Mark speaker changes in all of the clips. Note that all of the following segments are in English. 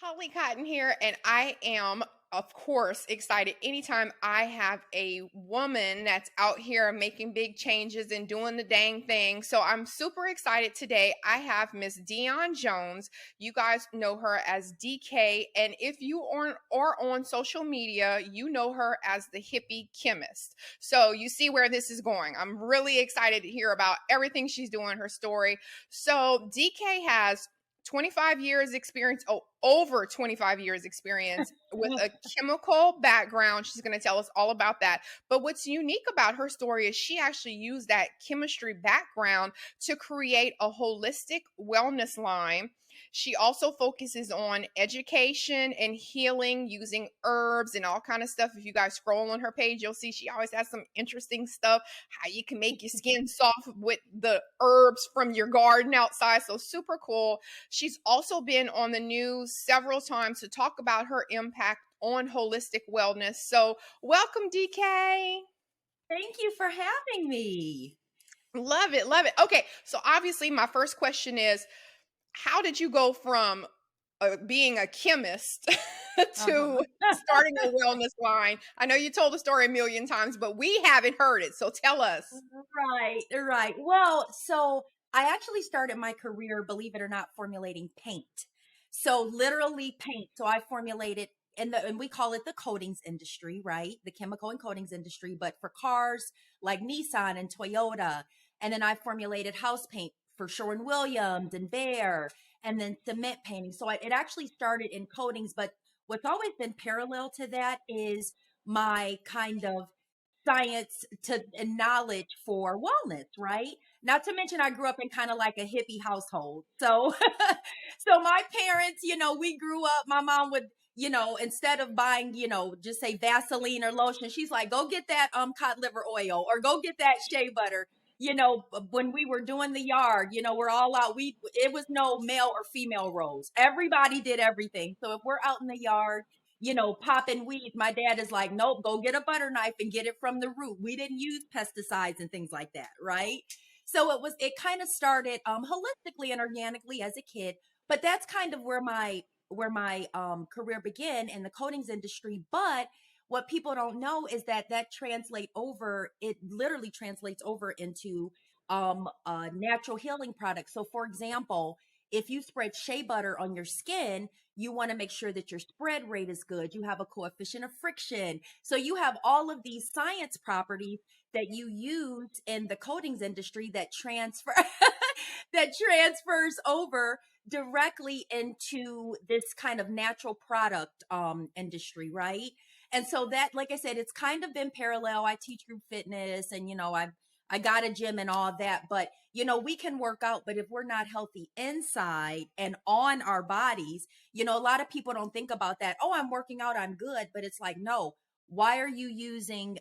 Speaker 1: Holly Cotton here, and I am, of course, excited anytime I have a woman that's out here making big changes and doing the dang thing. So I'm super excited today. I have Miss Diawn Jones. You guys know her as DK, and if you are on social media, you know her as the Hippie Chemist. So you see where this is going. I'm really excited to hear about everything she's doing, her story. So DK has 25 years experience, over 25 years experience with a chemical background. She's going to tell us all about that. But what's unique about her story is she actually used that chemistry background to create a holistic wellness line. She also focuses on education and healing using herbs and all kind of stuff. If you guys scroll on her page, you'll see she always has some interesting stuff, how you can make your skin soft with the herbs from your garden outside. So super cool. She's also been on the news several times to talk about her impact on holistic wellness. So welcome, DK.
Speaker 2: Thank you for having me.
Speaker 1: Love it. Love it. Okay. So obviously my first question is, how did you go from being a chemist to
Speaker 2: Uh-huh.
Speaker 1: starting a wellness line? I know you told the story a million times, but we haven't heard it. So tell us.
Speaker 2: Right, right. Well, so I actually started my career, believe it or not, formulating paint. So literally paint. So I formulated and we call it the coatings industry, right? The chemical and coatings industry, but for cars like Nissan and Toyota. And then I formulated house paint for Sherwin-Williams and Behr, and then cement painting. So it actually started in coatings, but what's always been parallel to that is my kind of science to and knowledge for wellness, right? Not to mention I grew up in kind of like a hippie household. So so my parents, we grew up, my mom would, instead of buying, just say Vaseline or lotion, she's like, go get that cod liver oil or go get that shea butter. When we were doing the yard, we're all out. It was no male or female roles. Everybody did everything. So if we're out in the yard, popping weeds, my dad is like, nope, go get a butter knife and get it from the root. We didn't use pesticides and things like that, right? So it kind of started holistically and organically as a kid, but that's kind of where my career began in the coatings industry. But what people don't know is it literally translates over into natural healing products. So for example, if you spread shea butter on your skin, you want to make sure that your spread rate is good. You have a coefficient of friction. So you have all of these science properties that you use in the coatings industry that transfer that transfers over directly into this kind of natural product industry, right? And so that, like I said, it's kind of been parallel. I teach group fitness, and I got a gym and all that, but we can work out, but if we're not healthy inside and on our bodies, a lot of people don't think about that. Oh, I'm working out, I'm good. But it's like, no, why are you using,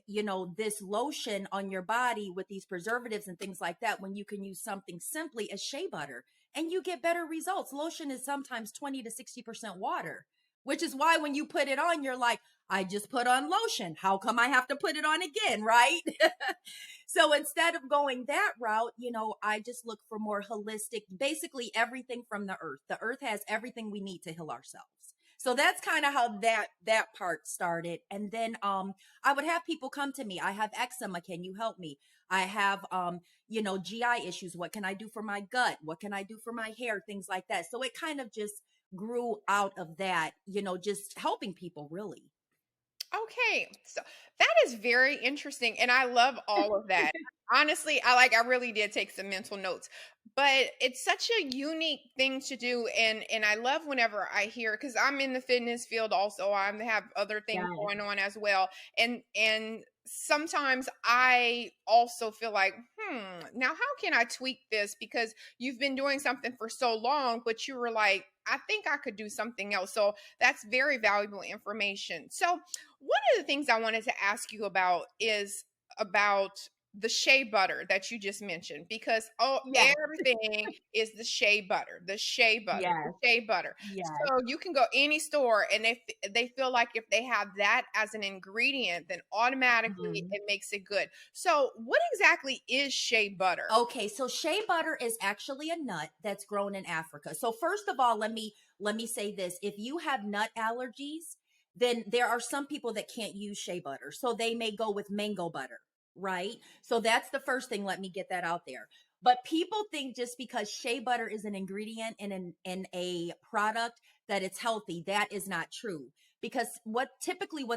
Speaker 2: this lotion on your body with these preservatives and things like that when you can use something simply as shea butter and you get better results? Lotion is sometimes 20 to 60% water, which is why when you put it on, you're like, I just put on lotion. How come I have to put it on again, right? So instead of going that route, I just look for more holistic, basically everything from the earth. The earth has everything we need to heal ourselves. So that's kind of how that part started. And then I would have people come to me. I have eczema, can you help me? I have GI issues. What can I do for my gut? What can I do for my hair? Things like that. So it kind of just grew out of that, just helping people really.
Speaker 1: Okay, so that is very interesting, and I love all of that. Honestly, I really did take some mental notes, but it's such a unique thing to do, and I love whenever I hear, because I'm in the fitness field also. I have other things
Speaker 2: Yeah.
Speaker 1: going on as well, and sometimes I also feel like, now how can I tweak this? Because you've been doing something for so long, but you were like, I think I could do something else. So that's very valuable information. So one of the things I wanted to ask you about is about the shea butter that you just mentioned, because
Speaker 2: Yes,
Speaker 1: everything is the shea butter, the shea butter, the
Speaker 2: yes,
Speaker 1: shea butter.
Speaker 2: yes.
Speaker 1: So you can go any store, and if they feel like if they have that as an ingredient, then automatically
Speaker 2: Mhm.
Speaker 1: it makes it good. So what exactly is shea butter?
Speaker 2: Okay, so shea butter is actually a nut that's grown in Africa. So first of all, let me say this. If you have nut allergies, then there are some people that can't use shea butter. So they may go with mango butter, right? So that's the first thing. Let me get that out there. But people think just because shea butter is an ingredient in a product that it's healthy. That is not true. Because what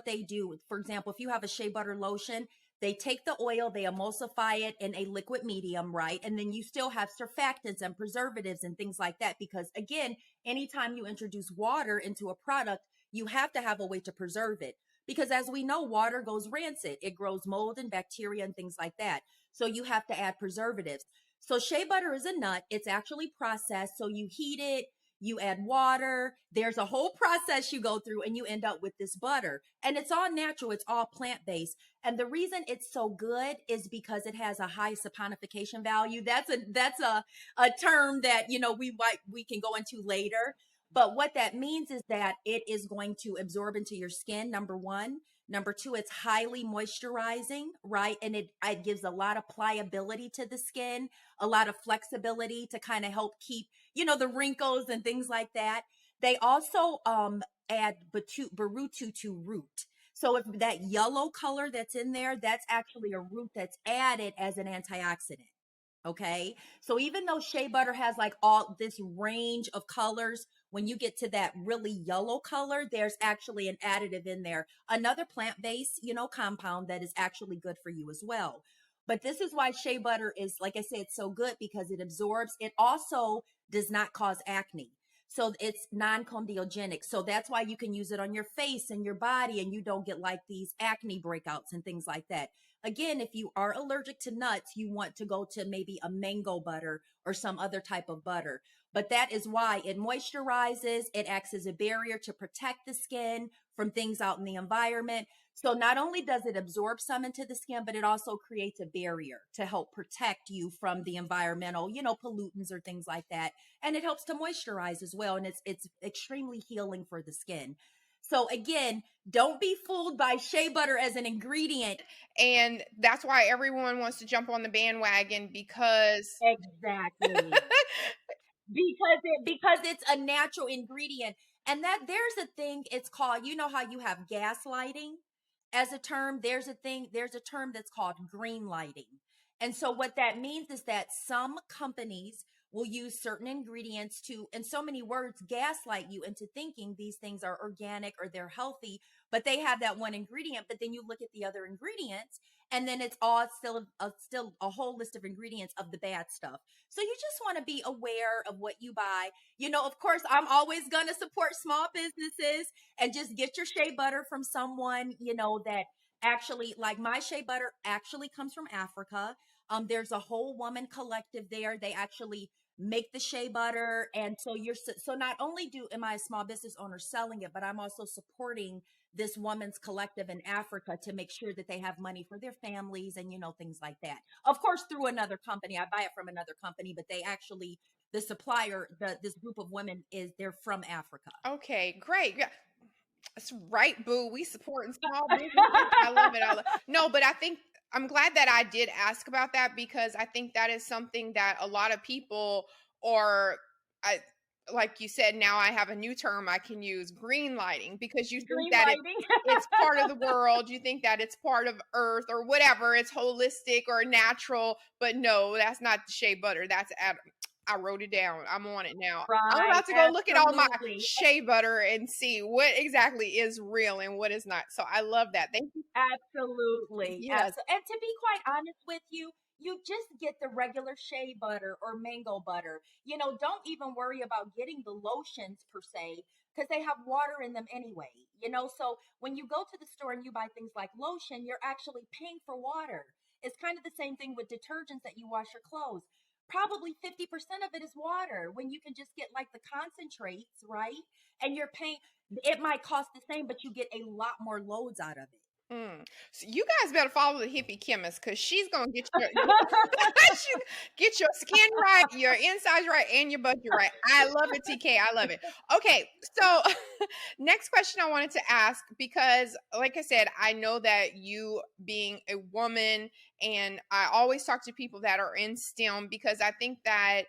Speaker 2: they do, for example, if you have a shea butter lotion, they take the oil, they emulsify it in a liquid medium, right? And then you still have surfactants and preservatives and things like that. Because again, anytime you introduce water into a product, you have to have a way to preserve it. Because as we know, water goes rancid, it grows mold and bacteria and things like that. So you have to add preservatives. So shea butter is a nut, it's actually processed. So you heat it, you add water, there's a whole process you go through, and you end up with this butter. And it's all natural, it's all plant based. And the reason it's so good is because it has a high saponification value. That's a term that we can go into later. But what that means is that it is going to absorb into your skin, number one. Number two, it's highly moisturizing, right? And it gives a lot of pliability to the skin, a lot of flexibility to kind of help keep, the wrinkles and things like that. They also add barututu root. So if that yellow color that's in there, that's actually a root that's added as an antioxidant. Okay. So even though shea butter has like all this range of colors, when you get to that really yellow color, there's actually an additive in there, another plant-based, compound that is actually good for you as well. But this is why shea butter is, like I said, so good because it absorbs. It also does not cause acne. So it's non-comedogenic. So that's why you can use it on your face and your body and you don't get like these acne breakouts and things like that. Again, if you are allergic to nuts, you want to go to maybe a mango butter or some other type of butter. But that is why it moisturizes, it acts as a barrier to protect the skin from things out in the environment. So not only does it absorb some into the skin, but it also creates a barrier to help protect you from the environmental, pollutants or things like that. And it helps to moisturize as well. And it's extremely healing for the skin. So again, don't be fooled by shea butter as an ingredient.
Speaker 1: And that's why everyone wants to jump on the bandwagon because
Speaker 2: Exactly. Because it's a natural ingredient. And that there's a thing, it's called, how you have gaslighting as a term, there's a term that's called green lighting. And so what that means is that some companies will use certain ingredients to, in so many words, gaslight you into thinking these things are organic or they're healthy, but they have that one ingredient. But then you look at the other ingredients, and then it's all still a whole list of ingredients of the bad stuff. So you just want to be aware of what you buy. Of course, I'm always going to support small businesses and just get your shea butter from someone, that actually, like, my shea butter actually comes from Africa. There's a whole woman collective there. They actually make the shea butter. And so so not only am I a small business owner selling it, but I'm also supporting this woman's collective in Africa to make sure that they have money for their families and, things like that. Of course, through another company, I buy it from another company, but they actually, the supplier, this group of women they're from Africa.
Speaker 1: okay, great. Yeah, that's right, boo. We supporting small businesses. I love it. No, but I think I'm glad that I did ask about that because I think that is something that a lot of people or I like you said, now I have a new term I can use, green lighting, because you think
Speaker 2: Green
Speaker 1: that
Speaker 2: lighting.
Speaker 1: it's part of the world, you think that it's part of earth or whatever, it's holistic or natural, but no, that's not the shea butter. I wrote it down. I'm on it now. I'm
Speaker 2: Right,
Speaker 1: about to go look at all my
Speaker 2: absolutely.
Speaker 1: shea butter and see what exactly is real and what is not. So I love that. Thank you.
Speaker 2: Absolutely.
Speaker 1: Yes.
Speaker 2: And to be quite honest with you, you just get the regular shea butter or mango butter. Don't even worry about getting the lotions per se, because they have water in them anyway. So when you go to the store and you buy things like lotion, you're actually paying for water. It's kind of the same thing with detergents that you wash your clothes. Probably 50% of it is water when you can just get like the concentrates, right? And you're paying, it might cost the same, but you get a lot more loads out of it.
Speaker 1: Mm. So you guys better follow the hippie chemist because she's gonna get your she get your skin right, your insides right, and your budget right. I love it, TK. I love it. Okay, so next question I wanted to ask because, like I said, I know that you being a woman, and I always talk to people that are in STEM because I think that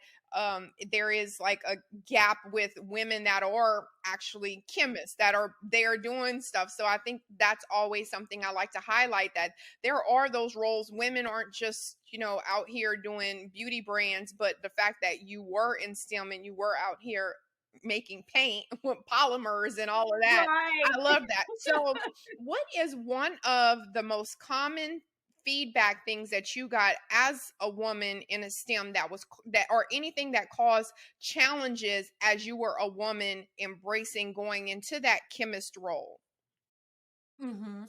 Speaker 1: there is like a gap with women that are actually chemists that are they are doing stuff. So I think that's always something I like to highlight, that there are those roles. Women aren't just, out here doing beauty brands, but the fact that you were in STEM and you were out here making paint with polymers and all of that.
Speaker 2: Right.
Speaker 1: I love that. So what is one of the most common feedback things that you got as a woman in a STEM that, or anything that caused challenges as you were a woman embracing going into that chemist role?
Speaker 2: Hmm.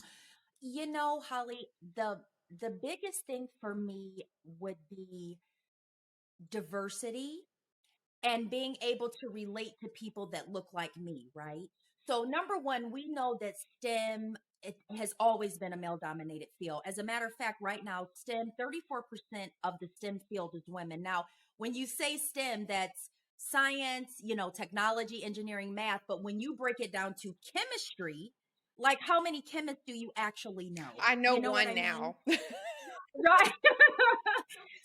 Speaker 2: Holly, the biggest thing for me would be diversity and being able to relate to people that look like me, right? So number one, we know that STEM, it has always been a male dominated field. As a matter of fact, right now, STEM, 34% of the STEM field is women. Now, when you say STEM, that's science, technology, engineering, math. But when you break it down to chemistry, like how many chemists do you actually know?
Speaker 1: I know
Speaker 2: You know what
Speaker 1: one
Speaker 2: I mean?
Speaker 1: now.
Speaker 2: Right.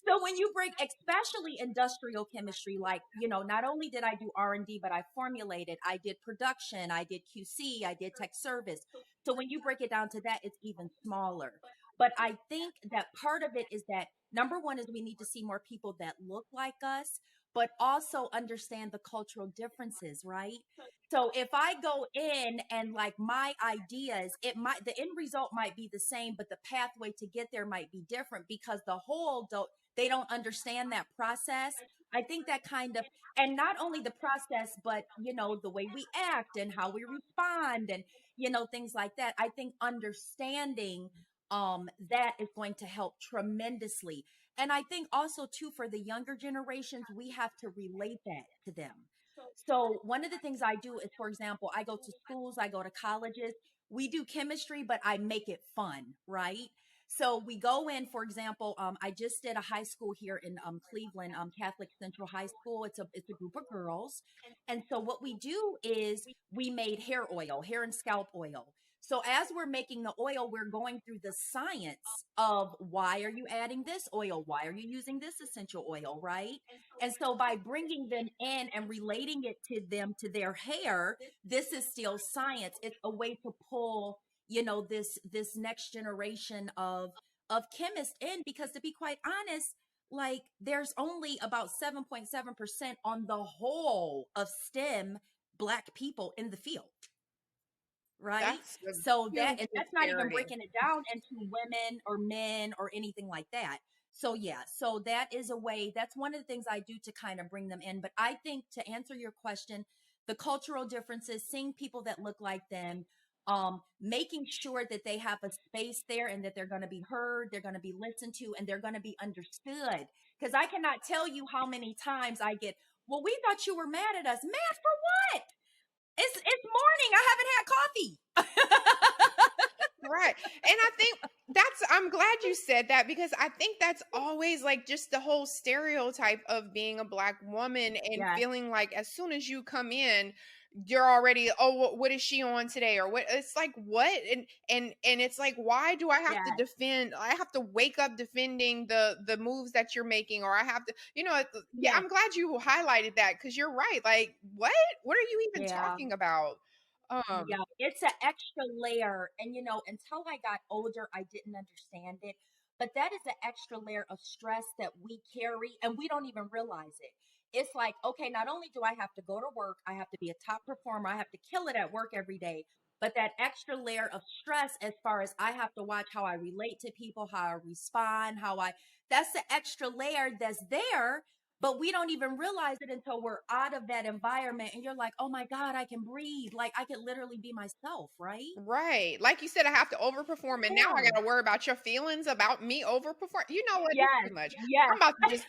Speaker 2: So when you break, especially industrial chemistry, like, not only did I do R&D, but I formulated, I did production, I did QC, I did tech service. So when you break it down to that, it's even smaller. But I think that part of it is that number one is we need to see more people that look like us, but also understand the cultural differences, right? So if I go in and like my ideas, the end result might be the same, but the pathway to get there might be different because they don't understand that process. I think that kind of, and not only the process, but the way we act and how we respond and things like that. I think understanding that is going to help tremendously. And I think also too for the younger generations, we have to relate that to them. So one of the things I do is, for example, I go to schools, I go to colleges, we do chemistry, but I make it fun, right? So we go in, for example, I just did a high school here in Cleveland, Catholic Central High School. It's a group of girls, and so what we do is we made hair oil, hair and scalp oil. So as we're making the oil, we're going through the science of why are you adding this oil? Why are you using this essential oil, right? And so by bringing them in and relating it to them to their hair, this is still science. It's a way to pull this next generation of chemists in, because to be quite honest, like there's only about 7.7% on the whole of STEM black people in the field, right?
Speaker 1: That's a
Speaker 2: So
Speaker 1: huge
Speaker 2: that's not even
Speaker 1: disparity.
Speaker 2: breaking it down into women or men or anything like that. So yeah, so that is a way, that's one of the things I do to kind of bring them in. But I think to answer your question, the cultural differences, seeing people that look like them, making sure that they have a space there and that they're going to be heard, they're going to be listened to, and they're going to be understood. Because I cannot tell you how many times I get, well, we thought you were mad at us. Mad for what? It's morning. I haven't had coffee.
Speaker 1: Right. And I think I'm glad you said that because I think that's always like just the whole stereotype of being a black woman and
Speaker 2: Yes,
Speaker 1: feeling like as soon as you come in, you're already, oh, what is she on today? Or what? It's like, what? And it's like, why do I have to
Speaker 2: yes,
Speaker 1: defend? I have to wake up defending the moves that you're making, or I have to, yeah,
Speaker 2: yes,
Speaker 1: I'm glad you highlighted that because you're right. Like, what are you even
Speaker 2: yeah.
Speaker 1: talking about?
Speaker 2: Yeah, it's an extra layer. And, until I got older, I didn't understand it. But that is an extra layer of stress that we carry and we don't even realize it. It's like, okay, not only do I have to go to work, I have to be a top performer, I have to kill it at work every day. But that extra layer of stress, as far as I have to watch how I relate to people, how I respond, that's the extra layer that's there, but we don't even realize it until we're out of that environment and you're like, oh my God, I can breathe. Like I could literally be myself, right?
Speaker 1: Right. Like you said, I have to overperform. And now I
Speaker 2: Yeah.
Speaker 1: got to worry about your feelings about me overperform. You know what? It's
Speaker 2: Yes.
Speaker 1: too much. I'm
Speaker 2: Yes.
Speaker 1: about to just,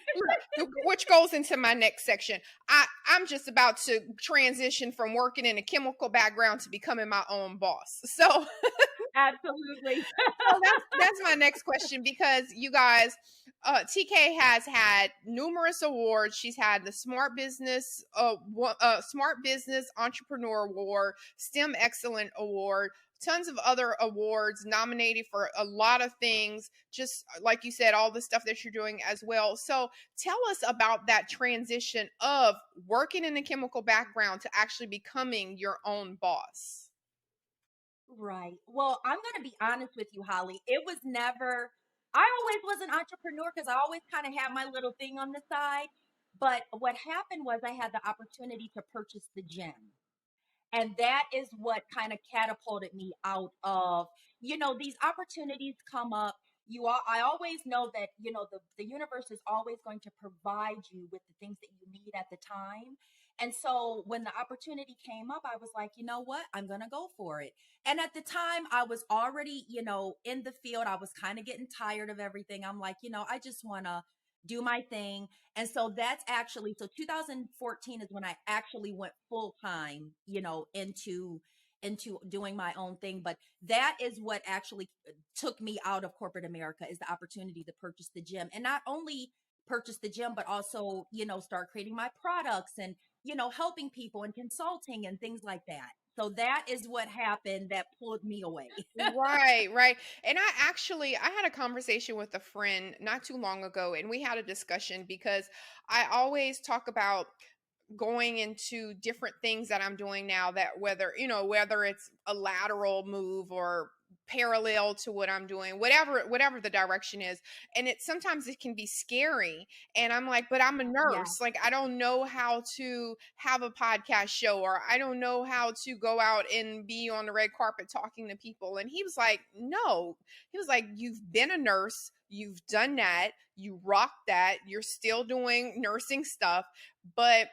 Speaker 1: look, which goes into my next section. I'm just about to transition from working in a chemical background to becoming my own boss. So
Speaker 2: Absolutely.
Speaker 1: So that's my next question because you guys, TK has had numerous awards. She's had the Smart Business Entrepreneur Award, STEM Excellent Award, tons of other awards, nominated for a lot of things. Just like you said, all the stuff that you're doing as well. So tell us about that transition of working in a chemical background to actually becoming your own boss.
Speaker 2: Right. Well, I'm going to be honest with you, Holly. It was never, I always was an entrepreneur because I always kind of had my little thing on the side. But what happened was I had the opportunity to purchase the gym. And that is what kind of catapulted me out of, these opportunities come up. I always know that, the universe is always going to provide you with the things that you need at the time. And so when the opportunity came up, I was like, you know what? I'm going to go for it. And at the time, I was already, in the field. I was kind of getting tired of everything. I'm like, I just want to do my thing. And so that's actually, so 2014 is when I actually went full time, into doing my own thing. But that is what actually took me out of corporate America, is the opportunity to purchase the gym, and not only purchase the gym, but also, start creating my products and, helping people and consulting and things like that. So that is what happened that pulled me away.
Speaker 1: Right, right. And I had a conversation with a friend not too long ago, and we had a discussion because I always talk about going into different things that I'm doing now, that whether it's a lateral move or parallel to what I'm doing, whatever the direction is. And sometimes it can be scary. And I'm like, but I'm a
Speaker 2: Yeah,
Speaker 1: nurse. Like, I don't know how to have a podcast show, or I don't know how to go out and be on the red carpet talking to people. And he was like, no. He was like, you've been a nurse, you've done that, you rock that, you're still doing nursing stuff, but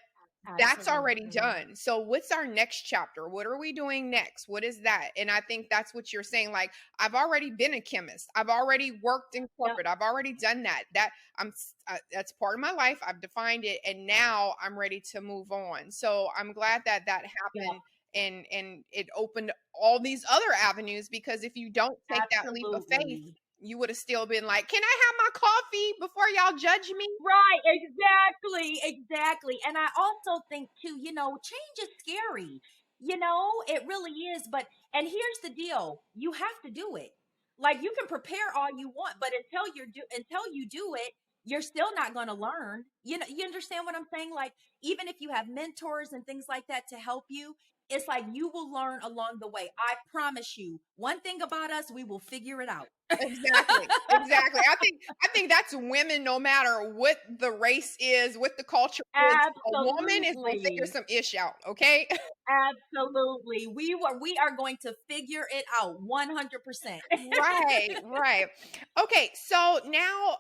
Speaker 1: that's already
Speaker 2: absolutely.
Speaker 1: done. So what's our next chapter? What are we doing next? What is that? And I think that's what you're saying. Like, I've already been a chemist. I've already worked in
Speaker 2: Yep,
Speaker 1: corporate. I've already done that. That's part of my life. I've defined it, and now I'm ready to move on. So I'm glad that that
Speaker 2: yep,
Speaker 1: happened, and it opened all these other avenues, because if you don't take that leap of faith,
Speaker 2: absolutely.
Speaker 1: you would have still been like, "Can I have my coffee before y'all judge me?"
Speaker 2: Right, exactly, exactly. And I also think too, change is scary. It really is. But and here's the deal: you have to do it. Like, you can prepare all you want, but until you do it, you're still not going to learn. You understand what I'm saying? Like, even if you have mentors and things like that to help you, it's like you will learn along the way. I promise you. One thing about us, we will figure it out.
Speaker 1: Exactly. Exactly. I think that's women, no matter what the race is, what the culture is. A woman is gonna figure
Speaker 2: Absolutely.
Speaker 1: some ish out, okay?
Speaker 2: Absolutely. We are going to figure it out 100%.
Speaker 1: Right, right. Okay, so now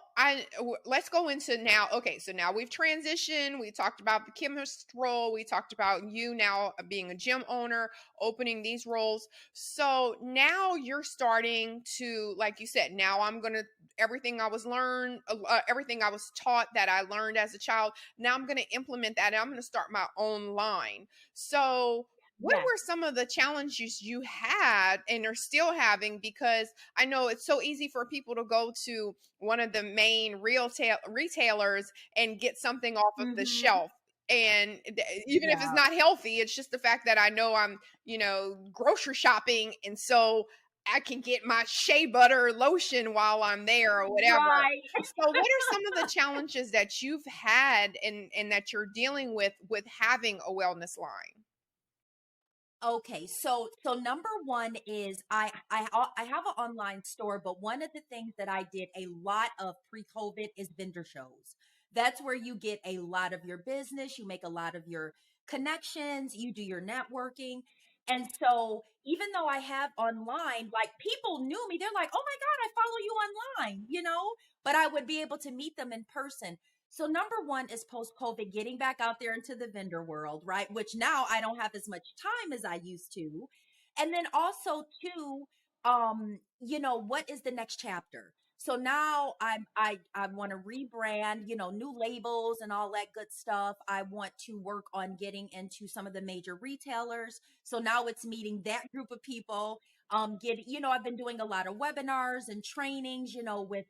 Speaker 1: let's go into now. Okay, so now we've transitioned. We talked about the chemist role. We talked about you now being a gym owner, opening these roles. So now you're starting to, like you said, now I'm gonna everything I was taught that I learned as a child. Now I'm gonna implement that, and I'm gonna start my own line. So what
Speaker 2: Yes.
Speaker 1: were some of the challenges you had and are still having? Because I know it's so easy for people to go to one of the main retailers and get something off of the
Speaker 2: Mhm.
Speaker 1: shelf. And even if it's
Speaker 2: Yeah.
Speaker 1: not healthy, it's just the fact that I know I'm, grocery shopping. And so I can get my shea butter lotion while I'm there or whatever.
Speaker 2: Right.
Speaker 1: So what are some of the challenges that you've had and that you're dealing with having a wellness line?
Speaker 2: Okay, so number one is I have an online store, but one of the things that I did a lot of pre-COVID is vendor shows. That's where you get a lot of your business, you make a lot of your connections, you do your networking. And so even though I have online, like, people knew me, they're like, "Oh my God, I follow you online," but I would be able to meet them in person. So number one is post COVID, getting back out there into the vendor world, right? Which now I don't have as much time as I used to. And then also too, what is the next chapter? So now I want to rebrand, new labels and all that good stuff. I want to work on getting into some of the major retailers. So now it's meeting that group of people. I've been doing a lot of webinars and trainings, with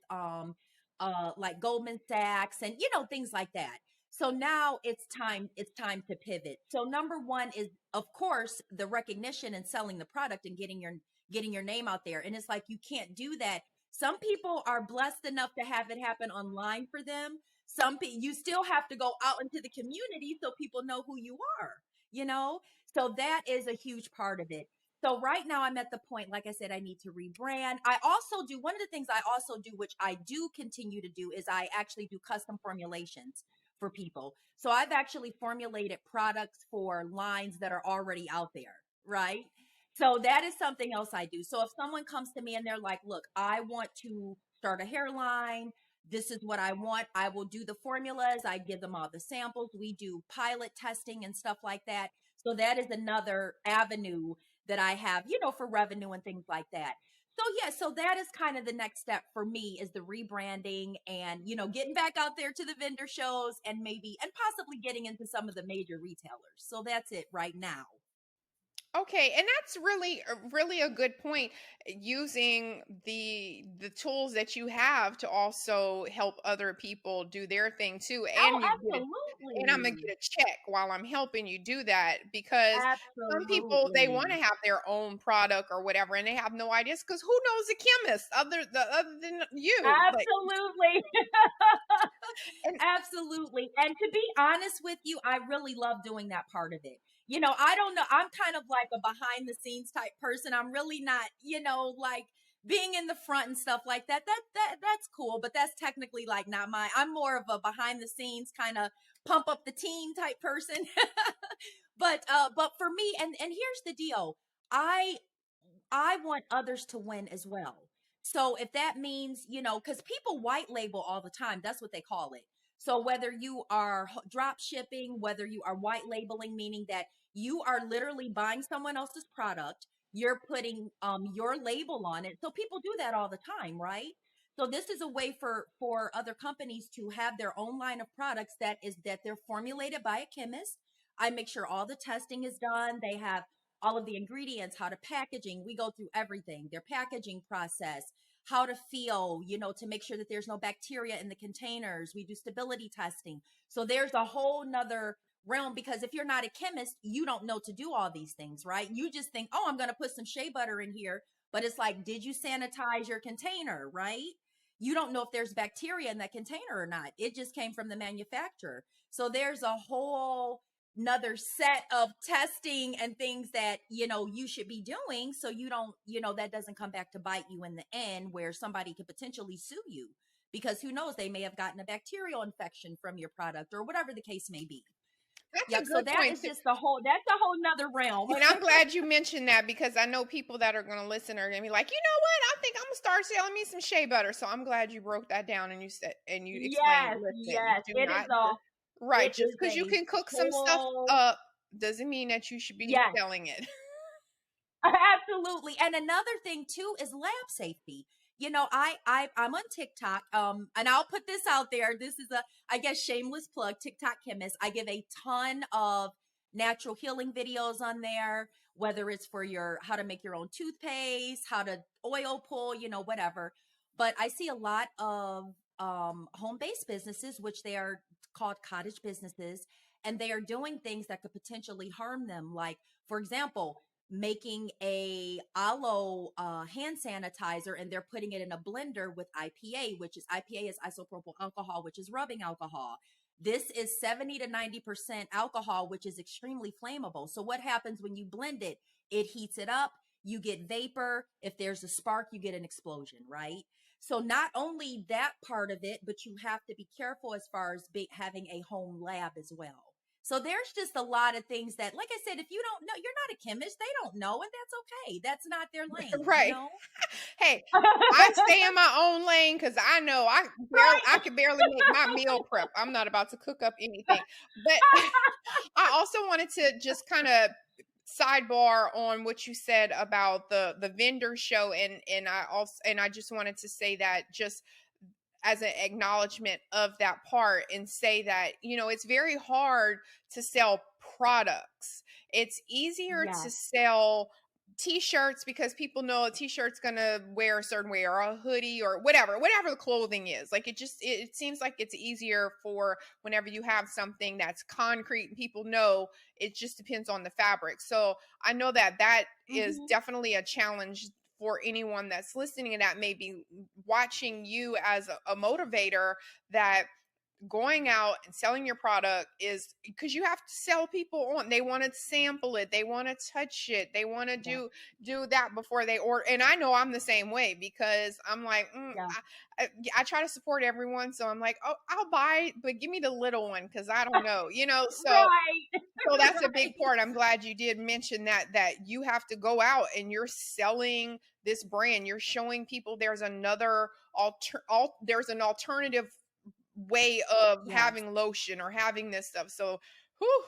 Speaker 2: like Goldman Sachs and things like that. So now it's time to pivot. So number one is, of course, the recognition and selling the product and getting your name out there. And it's like, you can't do that. Some people are blessed enough to have it happen online for them. Some people, you still have to go out into the community so people know who you are, you know? So that is a huge part of it. So right now I'm at the point, like I said, I need to rebrand. I also do, one of the things I also do, which I do continue to do, is I actually do custom formulations for people. So I've actually formulated products for lines that are already out there, right? So that is something else I do. So if someone comes to me and they're like, look, I want to start a hairline, this is what I want, I will do the formulas. I give them all the samples. We do pilot testing and stuff like that. So that is another avenue that I have, for revenue and things like that. So yeah, so that is kind of the next step for me, is the rebranding and, getting back out there to the vendor shows and possibly getting into some of the major retailers. So that's it right now.
Speaker 1: Okay, and that's really a good point. Using the tools that you have to also help other people do their thing too,
Speaker 2: Oh,
Speaker 1: and and I'm gonna
Speaker 2: absolutely.
Speaker 1: get a check while I'm helping you do that, because some people, they want to
Speaker 2: Absolutely.
Speaker 1: have their own product or whatever, and they have no ideas, because who knows a chemist other than you? But
Speaker 2: Absolutely.
Speaker 1: and
Speaker 2: Absolutely. And to be honest with you, I really love doing that part of it. I don't know. I'm kind of like a behind the scenes type person. I'm really not, like being in the front and stuff like that. That's cool, but that's technically like not I'm more of a behind the scenes kind of pump up the team type person. But for me, and here's the deal. I I want others to win as well. So if that means, because people white label all the time, that's what they call it. So whether you are drop shipping, whether you are white labeling, meaning that you are literally buying someone else's product, you're putting your label on it. So people do that all the time, right? So this is a way for other companies to have their own line of products that they're formulated by a chemist. I make sure all the testing is done. They have all of the ingredients, how to packaging. We go through everything, their packaging process, how to feel, to make sure that there's no bacteria in the containers. We do stability testing. So there's a whole nother realm, because if you're not a chemist, you don't know to do all these things, right? You just think, oh, I'm going to put some shea butter in here. But it's like, did you sanitize your container, right? You don't know if there's bacteria in that container or not. It just came from the manufacturer. So there's a whole another set of testing and things that you should be doing, so you don't that doesn't come back to bite you in the end, where somebody could potentially sue you, because who knows, they may have gotten a bacterial infection from your product or whatever the case may be.
Speaker 1: that's a
Speaker 2: Yep. So
Speaker 1: good
Speaker 2: that
Speaker 1: point
Speaker 2: is
Speaker 1: too.
Speaker 2: just that's a whole nother realm.
Speaker 1: And I'm glad you mentioned that, because I know people that are going to listen are going to be like, you know what? I think I'm going to start selling me some shea butter. So I'm glad you broke that down, and you said, and you explained,
Speaker 2: Yes,
Speaker 1: listen,
Speaker 2: yes,
Speaker 1: do
Speaker 2: it is
Speaker 1: not,
Speaker 2: a
Speaker 1: right.
Speaker 2: it
Speaker 1: Just
Speaker 2: is
Speaker 1: because you
Speaker 2: a
Speaker 1: can cook some stuff
Speaker 2: whole
Speaker 1: up doesn't mean that you should be
Speaker 2: yes.
Speaker 1: selling it.
Speaker 2: Absolutely. And another thing too is lab safety. I'm on TikTok, and I'll put this out there. This is a, I guess, shameless plug, TikTok Chemist. I give a ton of natural healing videos on there, whether it's for your, how to make your own toothpaste, how to oil pull, whatever. But I see a lot of home-based businesses, which they are called cottage businesses, and they are doing things that could potentially harm them. Like, for example, making a aloe hand sanitizer, and they're putting it in a blender with IPA is isopropyl alcohol, which is rubbing alcohol. This is 70 to 90% alcohol, which is extremely flammable. So what happens when you blend it? It heats it up, you get vapor. If there's a spark, you get an explosion, right? So not only that part of it, but you have to be careful as far as having a home lab as well. So there's just a lot of things that, like I said, if you don't know, you're not a chemist, they don't know, and that's okay. That's not their lane,
Speaker 1: Right. Hey, I stay in my own lane, because I know I
Speaker 2: Right.
Speaker 1: could barely make my meal prep. I'm not about to cook up anything. But I also wanted to just kind of sidebar on what you said about the vendor show, and I just wanted to say that, just as an acknowledgement of that part, and say that, it's very hard to sell products. It's easier to
Speaker 2: Yes.
Speaker 1: sell t-shirts, because people know a t-shirt's gonna wear a certain way, or a hoodie, or whatever the clothing is. Like, it seems like it's easier for whenever you have something that's concrete and people know. It just depends on the fabric. So I know that is
Speaker 2: Mm-hmm.
Speaker 1: definitely a challenge for anyone that's listening and that may be watching you as a motivator, that going out and selling your product is because you have to sell people on. They want to sample it, they want to touch it, they want to
Speaker 2: Yeah.
Speaker 1: do that before they order. And I know I'm the same way, because I'm like,
Speaker 2: Yeah.
Speaker 1: I try to support everyone, so I'm like, oh, I'll buy, but give me the little one, because I don't know,
Speaker 2: Right.
Speaker 1: so that's a big
Speaker 2: Right.
Speaker 1: part. I'm glad you did mention that you have to go out and you're selling this brand. You're showing people there's another there's an alternative way of
Speaker 2: Yes.
Speaker 1: having lotion or having this stuff. So, whew,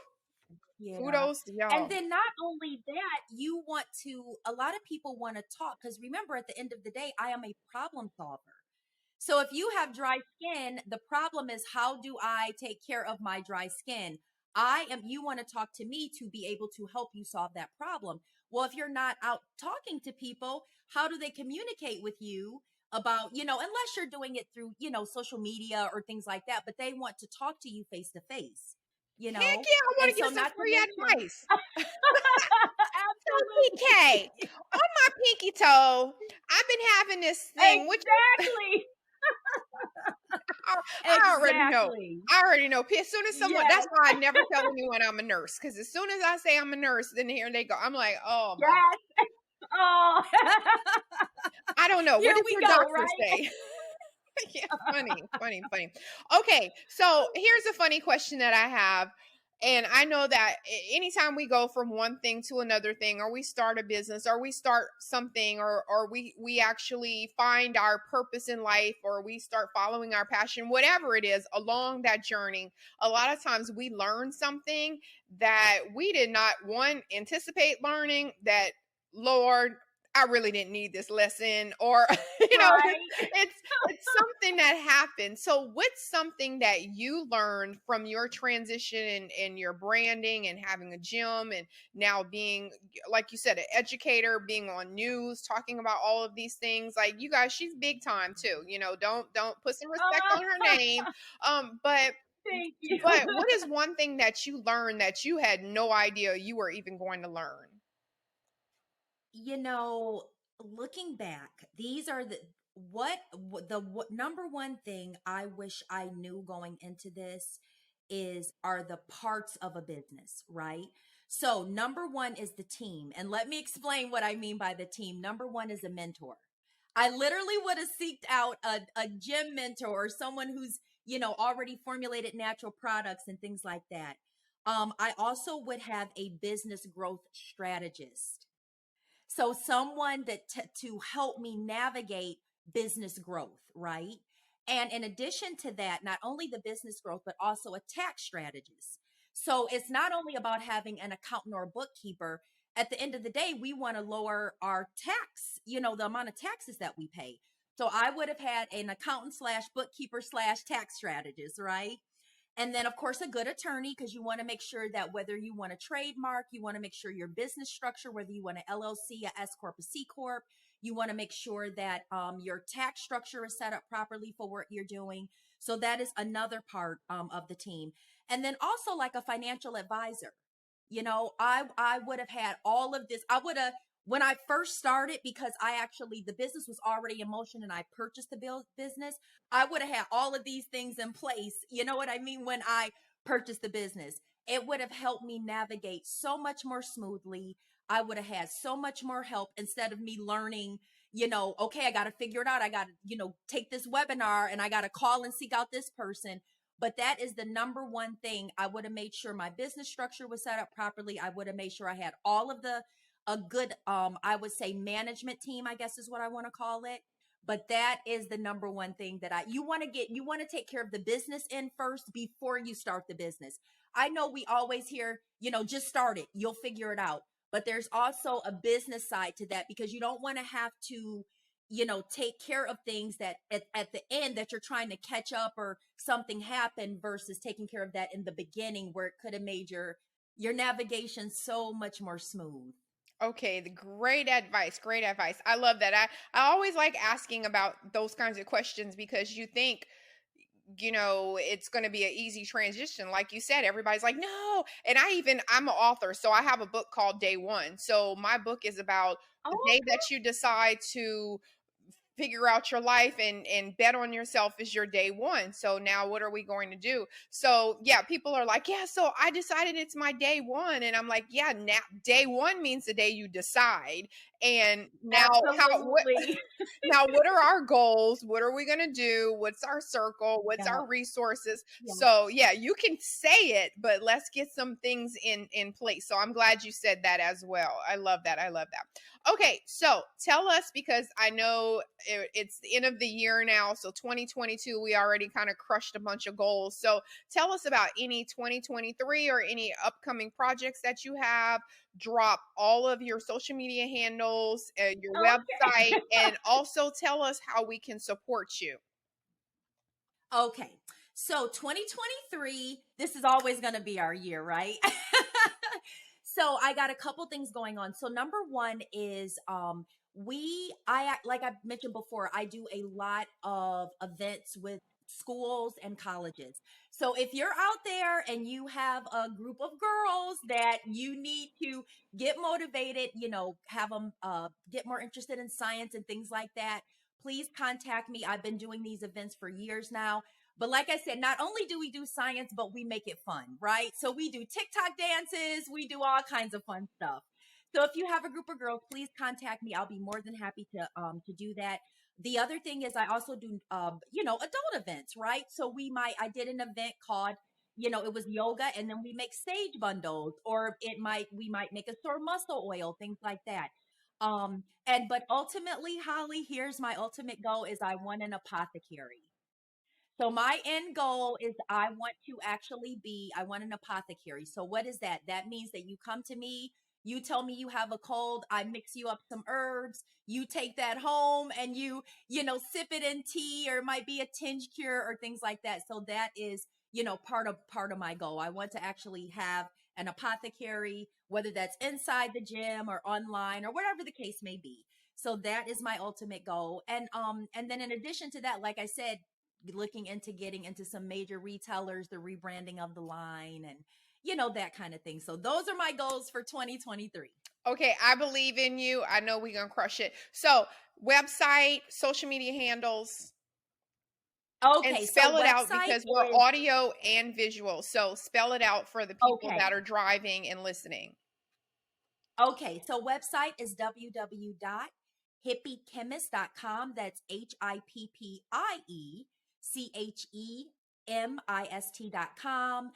Speaker 2: Yeah.
Speaker 1: kudos to
Speaker 2: And
Speaker 1: y'all.
Speaker 2: then not only that, you want to, a lot of people want to talk because remember, at the end of the day, I am a problem solver. So if you have dry skin, the problem is, how do I take care of my dry skin? You want to talk to me to be able to help you solve that problem. Well, if you're not out talking to people, how do they communicate with you about, unless you're doing it through, social media or things like that, but they want to talk to you face to face, you
Speaker 1: Heck
Speaker 2: know?
Speaker 1: yeah, I want
Speaker 2: And
Speaker 1: to
Speaker 2: so
Speaker 1: get some
Speaker 2: not to
Speaker 1: free
Speaker 2: mention,
Speaker 1: advice. So, PK,
Speaker 2: absolutely.
Speaker 1: on my pinky toe, I've been having this thing, which
Speaker 2: Exactly.
Speaker 1: I already know.
Speaker 2: Exactly.
Speaker 1: I already know. As soon as someone,
Speaker 2: Yes.
Speaker 1: that's why I never tell anyone I'm a nurse. Because as soon as I say I'm a nurse, then here they go. I'm like, oh my God.
Speaker 2: Yes. Oh.
Speaker 1: I don't know. What
Speaker 2: Here
Speaker 1: did
Speaker 2: we
Speaker 1: your
Speaker 2: go,
Speaker 1: doctor
Speaker 2: right?
Speaker 1: say? Yeah, funny. Okay, so here's a funny question that I have. And I know that anytime we go from one thing to another thing, or we start a business, or we start something, or we actually find our purpose in life, or we start following our passion, whatever it is, along that journey, a lot of times we learn something that we did not, one, anticipate learning, that, Lord, I really didn't need this lesson, or
Speaker 2: Right.
Speaker 1: it's something that happened. So what's something that you learned from your transition and your branding and having a gym, and now being, like you said, an educator, being on news, talking about all of these things? Like, you guys, she's big time too. Don't put some respect on her name. But
Speaker 2: Thank you.
Speaker 1: what is one thing that you learned that you had no idea you were even going to learn?
Speaker 2: You know, looking back, these are what number one thing I wish I knew going into this is are the parts of a business, right? So, number one is the team. And let me explain what I mean by the team. Number one is a mentor. I literally would have seeked out a gym mentor or someone who's, already formulated natural products and things like that. I also would have a business growth strategist. So someone to help me navigate business growth, right? And in addition to that, not only the business growth, but also a tax strategist. So it's not only about having an accountant or a bookkeeper. At the end of the day, we want to lower our tax, the amount of taxes that we pay. So I would have had an accountant slash bookkeeper slash tax strategist, right? And then, of course, a good attorney, because you want to make sure that whether you want a trademark, you want to make sure your business structure, whether you want an LLC, a S Corp, a C Corp, you want to make sure that your tax structure is set up properly for what you're doing. So that is another part of the team. And then also like a financial advisor. I would have had all of this. I would have, when I first started, because the business was already in motion and I purchased the business, I would have had all of these things in place. You know what I mean? When I purchased the business, it would have helped me navigate so much more smoothly. I would have had so much more help instead of me learning, okay, I got to figure it out. I got to, take this webinar and I got to call and seek out this person. But that is the number one thing. I would have made sure my business structure was set up properly. I would have made sure I had all of a good, I would say management team, I guess is what I want to call it. But that is the number one thing that you want to take care of the business in first before you start the business. I know we always hear, just start it, you'll figure it out. But there's also a business side to that, because you don't want to have to, take care of things that at the end that you're trying to catch up or something happened, versus taking care of that in the beginning where it could have made your navigation so much more smooth.
Speaker 1: Okay, the great advice. Great advice. I love that. I always like asking about those kinds of questions because you think, it's going to be an easy transition. Like you said, everybody's like, no. And I'm an author, so I have a book called Day One. So my book is about the
Speaker 2: Oh,
Speaker 1: day that you decide to figure out your life and bet on yourself is your day one. So now what are we going to do? So yeah, people are like, yeah, so I decided it's my day one. And I'm like, yeah, now day one means the day you decide. And now what
Speaker 2: absolutely.
Speaker 1: now what are our goals? What are we going to do? What's our circle? What's
Speaker 2: Yeah.
Speaker 1: our resources?
Speaker 2: Yeah.
Speaker 1: So yeah, you can say it, but let's get some things in place. So I'm glad you said that as well. I love that. I love that. Okay, so tell us, because I know it's the end of the year now, so 2022 we already kind of crushed a bunch of goals. So tell us about any 2023 or any upcoming projects that you have. Drop all of your social media handles, your website,
Speaker 2: Okay.
Speaker 1: and also tell us how we can support you.
Speaker 2: Okay. So 2023, this is always going to be our year, right? So I got a couple things going on. So number one is like I mentioned before, I do a lot of events with schools and colleges. So if you're out there and you have a group of girls that you need to get motivated, have them get more interested in science and things like that, please contact me. I've been doing these events for years now. But like I said, not only do we do science, but we make it fun, right? So we do TikTok dances, we do all kinds of fun stuff. So if you have a group of girls, please contact me. I'll be more than happy to do that. The other thing is I also do adult events, right? So I did an event called, it was yoga, and then we make sage bundles, or we might make a sore muscle oil, things like that. But ultimately, Holly, here's my ultimate goal is I want an apothecary. So my end goal is I want an apothecary. So what is that? That means that you come to me, you tell me you have a cold, I mix you up some herbs, you take that home and sip it in tea, or it might be a tinge cure or things like that. So that is, part of my goal. I want to actually have an apothecary, whether that's inside the gym or online or whatever the case may be. So that is my ultimate goal. And then in addition to that, like I said, looking into getting into some major retailers, the rebranding of the line, and that kind of thing. So those are my goals for 2023.
Speaker 1: Okay, I believe in you. I know we're going to crush it. So, website, social media handles, and
Speaker 2: Okay, so
Speaker 1: spell it out
Speaker 2: website
Speaker 1: because we're
Speaker 2: is
Speaker 1: audio and visual. So spell it out for the people
Speaker 2: okay.
Speaker 1: that are driving and listening.
Speaker 2: Okay, so website is www.hippiechemist.com. That's HIPPIECHEMIST.com.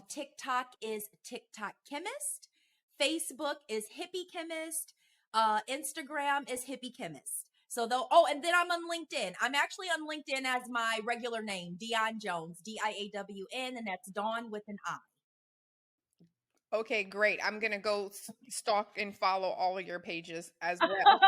Speaker 2: TikTok is TikTok Chemist. Facebook is Hippie Chemist. Instagram is Hippie Chemist. So though, oh, and then I'm on LinkedIn. I'm actually on LinkedIn as my regular name, Diawn Jones, Diawn, and that's Dawn with an I.
Speaker 1: Okay, great. I'm going to go stalk and follow all of your pages as well.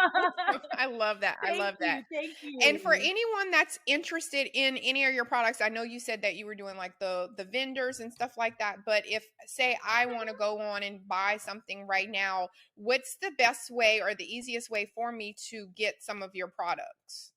Speaker 1: I love that. I
Speaker 2: Thank
Speaker 1: love that.
Speaker 2: you. Thank
Speaker 1: And for
Speaker 2: you.
Speaker 1: anyone that's interested in any of your products, I know you said that you were doing like the vendors and stuff like that, but if say I want to go on and buy something right now, what's the best way or the easiest way for me to get some of your products?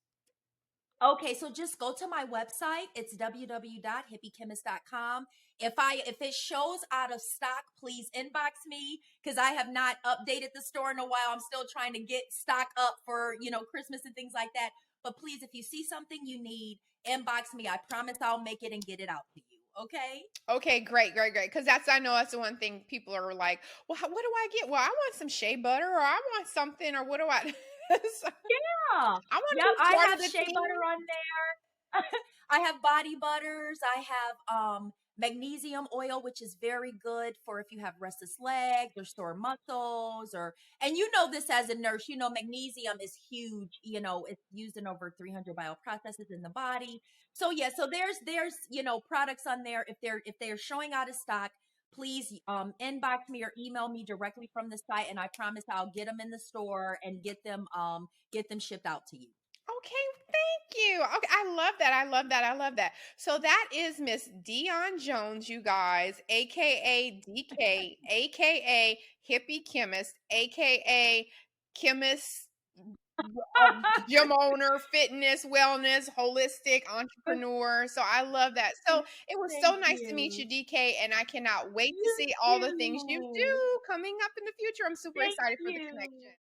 Speaker 2: Okay, so just go to my website. It's www.hippiechemist.com. If it shows out of stock, please inbox me because I have not updated the store in a while. I'm still trying to get stock up for, Christmas and things like that. But please, if you see something you need, inbox me. I promise I'll make it and get it out to you. Okay?
Speaker 1: Okay, great, great, great. Because I know that's the one thing people are like, well, what do I get? Well, I want some shea butter, or I want something, or what do I? So,
Speaker 2: Yeah.
Speaker 1: I want to
Speaker 2: Yep,
Speaker 1: be
Speaker 2: I
Speaker 1: part of
Speaker 2: have
Speaker 1: the
Speaker 2: shea
Speaker 1: team.
Speaker 2: butter on there. I have body butters. I have magnesium oil, which is very good for if you have restless legs or sore muscles, and this as a nurse, magnesium is huge. It's used in over 300 bioprocesses in the body. So yeah, so there's products on there. If they're showing out of stock, please inbox me or email me directly from the site, and I promise I'll get them in the store and get them shipped out to you.
Speaker 1: Okay, thank you. Okay, I love that. I love that. I love that. So that is Miss Dion Jones, you guys, aka DK, aka Hippie Chemist, aka Chemist, gym owner, fitness, wellness, holistic entrepreneur. So I love that. So it was so
Speaker 2: Thank
Speaker 1: nice to meet you,
Speaker 2: you.
Speaker 1: DK, and I cannot wait to
Speaker 2: You
Speaker 1: see all the things you
Speaker 2: too.
Speaker 1: do coming up in the future. I'm super
Speaker 2: Thank
Speaker 1: excited for the
Speaker 2: you.
Speaker 1: connection.